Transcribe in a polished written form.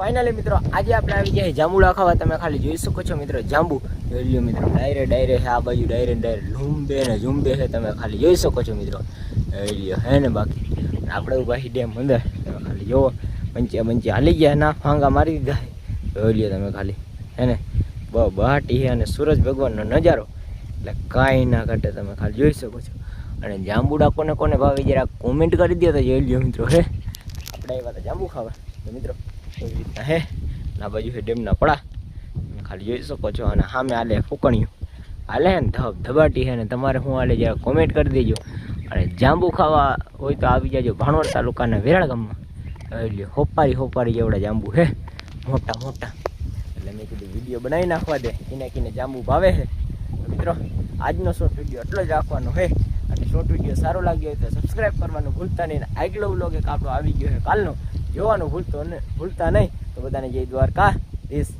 Finally મિત્રો આજે આપણે આવી ગયા જાંબુડા ખાવા. તમે ખાલી જોઈ શકો છો મિત્રો જાંબુ જોઈ લ્યો મિત્રો. ડાયરે છે આ બાજુ ડાયરે લૂંબે ને ઝુંબે છે. તમે ખાલી જોઈ શકો છો મિત્રો. જોઈ લ્યો હે ને. બાકી આપણે ઉભા ડેમ અંદર તમે ખાલી જોવો. પંચે હાલી ગયા ના ફાંગા મારી દીધા. જોઈ લ્યો તમે ખાલી હે ને. બહાટી છે અને સૂરજ ભગવાનનો નજારો એટલે કાંઈ ના ઘટે. તમે ખાલી જોઈ શકો છો. અને જાંબુડા કોને કોને ભાવે જરા કોમેન્ટ કરી દો તો જોઈ લ્યો મિત્રો. હે આપણે આવ્યા હતા જાંબુ ખાવા તો મિત્રો એવી રીતના હે. આ બાજુ છે ડેમના પડા તમે ખાલી જોઈ શકો છો. અને સામે હાલે ફૂકણિયું હાલે ને ધબાટી છે ને. તમારે શું હાલે જરા કોમેન્ટ કરી દેજો. અને જાંબુ ખાવા હોય તો આવી જાજો ભાણવડ તાલુકાના વેરાળ ગામમાં. જોઈ લ્યો હોપારી જેવડા જાંબુ હે મોટા મોટા. એટલે મેં કીધું વિડીયો બનાવી નાખવા દે. કિને જાંબુ ભાવે છે મિત્રો. આજનો શોર્ટ વિડીયો એટલો જ રાખવાનો છે. અને શોર્ટ વિડીયો સારો લાગ્યો હોય તો સબસ્ક્રાઈબ કરવાનું ભૂલતા નહીં. આગલો વ્લોગ એક આપણો આવી ગયો છે કાલનો, જોવાનું ભૂલતા નહીં. તો બધાને જય દ્વારકા દેશ.